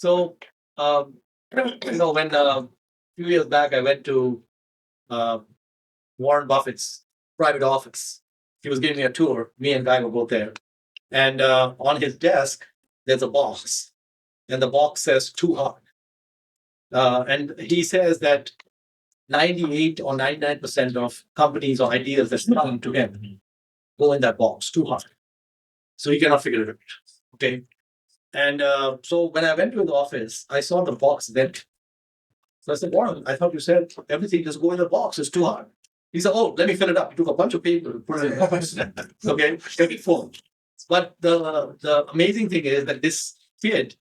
So, when a few years back I went to uh, Warren Buffett's private office, he was giving me a tour. Me and Guy were both there, and on his desk there's a box, and the box says "too hard," and he says that 98 or 99% of companies or ideas that come to him go in that box too hard. So he cannot figure it out. Okay. And so when I went to his office, I saw the box empty. So I said, Warren, I thought you said everything just go in the box. It's too hard. He said, oh, let me fill it up. He took a bunch of paper and put it in the box. Okay. Get it full. But the amazing thing is that this kid,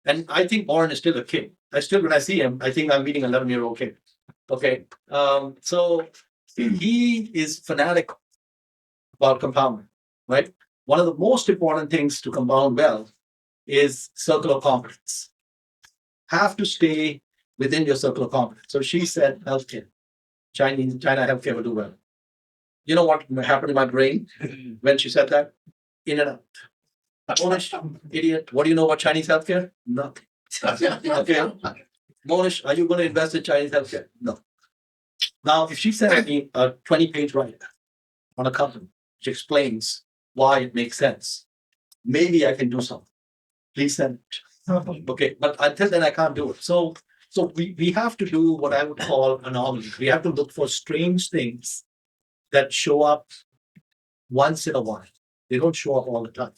and I think Warren is still a kid. When I see him, I think I'm meeting an 11-year-old kid. Okay. So he is fanatic about compounding, right? One of the most important things to compound well is circle of competence. Have to stay within your circle of competence. So she said healthcare. China healthcare will do well. You know what happened in my brain when she said that? In and out. Mohnish, idiot. What do you know about Chinese healthcare? Nothing. Okay. Mohnish, are you going to invest in Chinese healthcare? No. Now, if she sent me a 20-page write on a company which explains why it makes sense, maybe I can do something. Please send it. Okay, but until then, I can't do it. So we have to do what I would call anomalies. We have to look for strange things that show up once in a while. They don't show up all the time.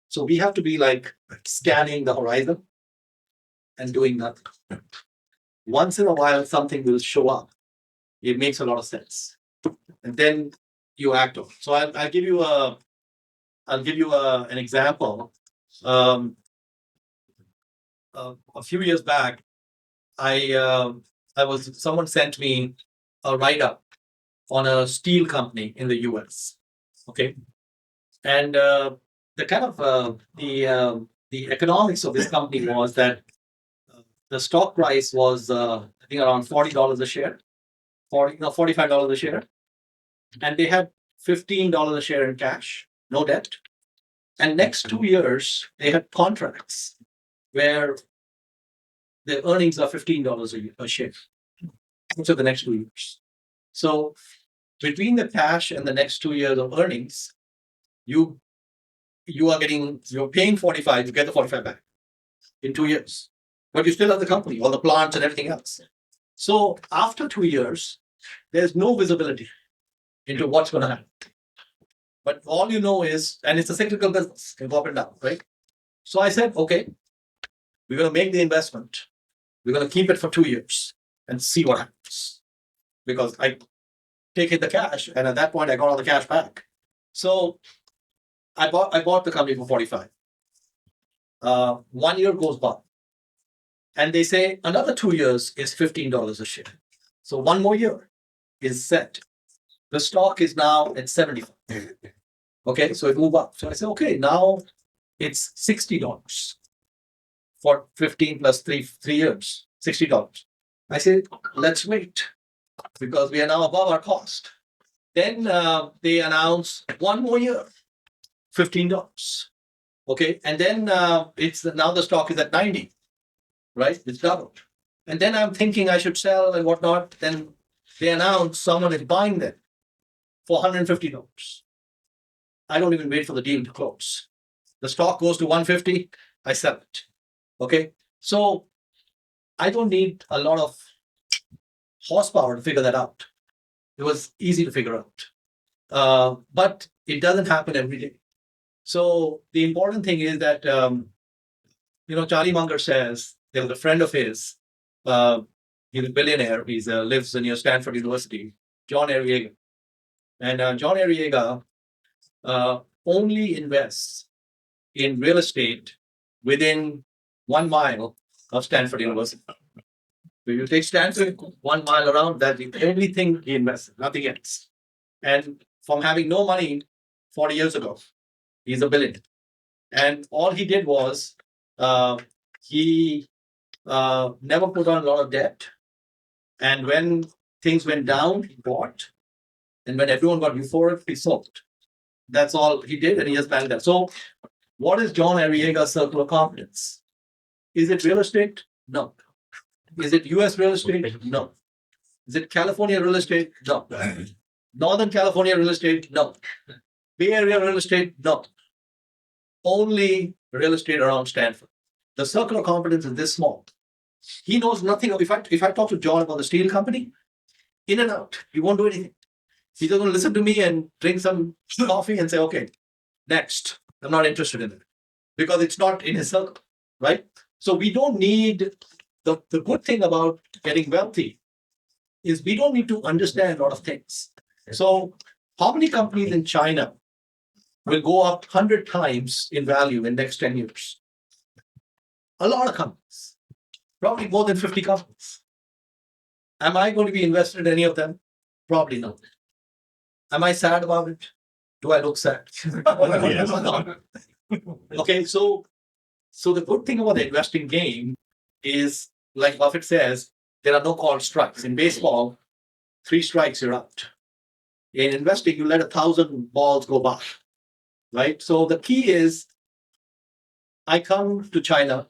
So we have to be like scanning the horizon and doing nothing. Once in a while, something will show up. It makes a lot of sense, and then you act on it. So I'll give you an example. A few years back, someone sent me a write up on a steel company in the U.S. Okay, and the kind of the economics of this company was that the stock price was I think around $40 a share, $45 a share, and they had $15 a share in cash, no debt, and next 2 years they had contracts where the earnings are $15 a share for the next 2 years. So between the cash and the next 2 years of earnings, you're paying 45, you get the 45 back in 2 years. But you still have the company, all the plants and everything else. So after 2 years, there's no visibility into what's going to happen. But all you know is, and it's a cyclical business, can go up and down, right? So I said, okay, we're going to make the investment. We're going to keep it for 2 years and see what happens. Because I take in the cash, and at that point, I got all the cash back. So I bought the company for 45. 1 year goes by, and they say another 2 years is $15 a share. So one more year is set. The stock is now at 75. Okay, so it moved up. So I said, okay, now it's $60 for 15 plus 3 years, $60. I said, let's wait because we are now above our cost. Then they announce 1 more year, $15. Okay, and then now the stock is at 90, right? It's doubled. And then I'm thinking I should sell and whatnot. Then they announce someone is buying them for $150. I don't even wait for the deal to close. The stock goes to 150, I sell it. Okay, so I don't need a lot of horsepower to figure that out. It was easy to figure out, but it doesn't happen every day. So the important thing is that Charlie Munger says there was a friend of his. He's a billionaire. He lives near Stanford University, John Arriaga, and John Arriaga only invests in real estate within 1 mile of Stanford University. So you take Stanford 1 mile around, that's the only thing he invests, nothing else. And from having no money 40 years ago, he's a billionaire. And all he did was he never put on a lot of debt. And when things went down, he bought. And when everyone got euphoric, he sold. That's all he did, and he has planned that. So what is John Arriaga's circle of competence? Is it real estate? No. Is it US real estate? No. Is it California real estate? No. Northern California real estate? No. Bay Area real estate? No. Only real estate around Stanford. The circle of competence is this small. He knows nothing. If I talk to John about the steel company, in and out, he won't do anything. He's just going to listen to me and drink some coffee and say, okay, next. I'm not interested in it because it's not in his circle, right? So we don't need, the good thing about getting wealthy is we don't need to understand a lot of things. So how many companies in China will go up 100 times in value in the next 10 years? A lot of companies, probably more than 50 companies. Am I going to be invested in any of them? Probably not. Am I sad about it? Do I look sad? Okay, so the good thing about the investing game is, like Buffett says, there are no called strikes. In baseball, 3 strikes, you're out. In investing, you let 1,000 balls go by, right? So the key is, I come to China,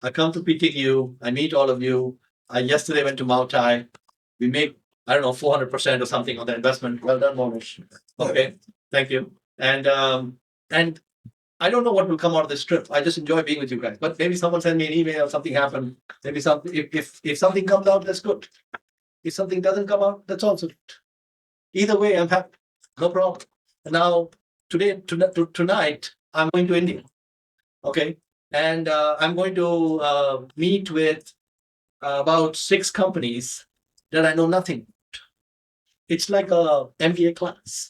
I come to PTU, I meet all of you. I yesterday went to Maotai. We make, I don't know, 400% or something on the investment. Well done, Mohnish. Okay, thank you. And I don't know what will come out of this trip. I just enjoy being with you guys. But maybe someone send me an email, something happened. Maybe something. If something comes out, that's good. If something doesn't come out, that's also good. Either way, I'm happy. No problem. And now, tonight, I'm going to India. Okay, and I'm going to meet with about 6 companies that I know nothing about. It's like a MBA class.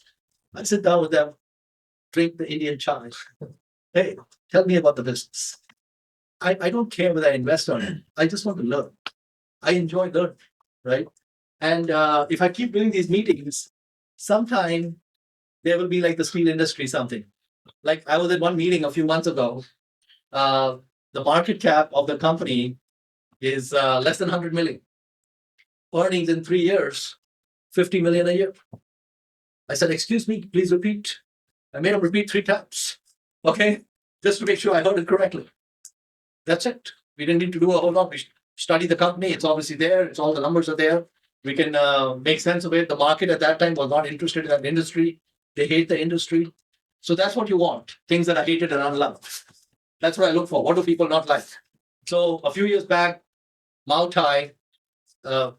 I sit down with them, drink the Indian chai. Hey, tell me about the business. I don't care whether I invest or not. I just want to learn. I enjoy learning, right? And if I keep doing these meetings, sometime there will be like the steel industry something. Like I was at one meeting a few months ago. The market cap of the company is less than 100 million. Earnings in 3 years, 50 million a year. I said, excuse me, please repeat. I made him repeat 3 times. Okay, just to make sure I heard it correctly. That's it. We didn't need to do a whole lot. We studied the company. It's obviously there. It's all the numbers are there. We can make sense of it. The market at that time was not interested in that industry. They hate the industry. So that's what you want. Things that are hated and unloved. That's what I look for. What do people not like? So a few years back, Maotai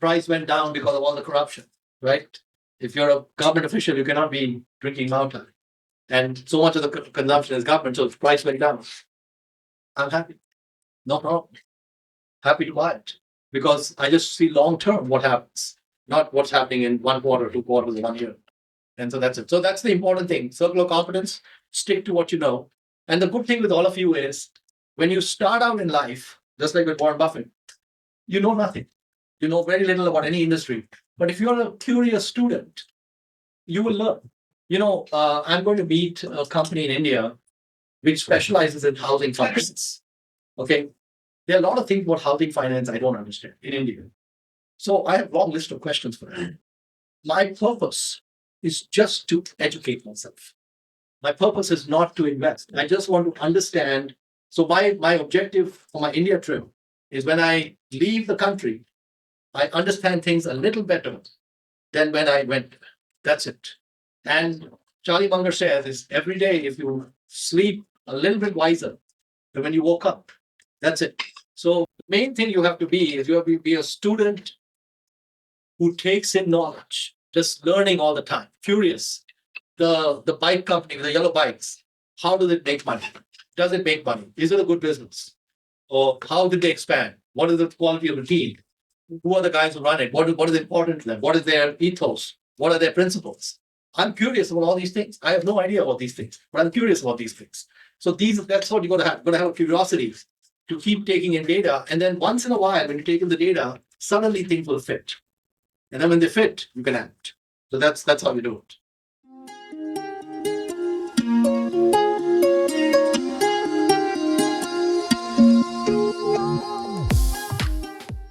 price went down because of all the corruption, right? If you're a government official, you cannot be drinking Maotai. And so much of the consumption is government, so the price went down. I'm happy. No problem. Happy to buy it. Because I just see long term what happens, not what's happening in 1 quarter, 2 quarters, 1 year. And so that's it. So that's the important thing. Circle of competence, stick to what you know. And the good thing with all of you is when you start out in life, just like with Warren Buffett, you know nothing. You know very little about any industry. But if you're a curious student, you will learn. I'm going to meet a company in India which specializes in housing finance. Okay. There are a lot of things about housing finance I don't understand in India. So I have a long list of questions for them. My purpose is just to educate myself. My purpose is not to invest. I just want to understand. So my objective for my India trip is when I leave the country, I understand things a little better than when I went. That's it. And Charlie Munger says is every day if you sleep a little bit wiser than when you woke up, that's it. So the main thing you have to be is you have to be a student who takes in knowledge, just learning all the time, curious. The bike company, the yellow bikes, how does it make money? Does it make money? Is it a good business? Or how did they expand? What is the quality of the team? Who are the guys who run it? What is important to them? What is their ethos? What are their principles? I'm curious about all these things. I have no idea about these things, but I'm curious about these things. So that's what you're going to have. You're going to have a curiosity to keep taking in data. And then once in a while, when you take in the data, suddenly things will fit. And then when they fit, you can act. So that's how you do it.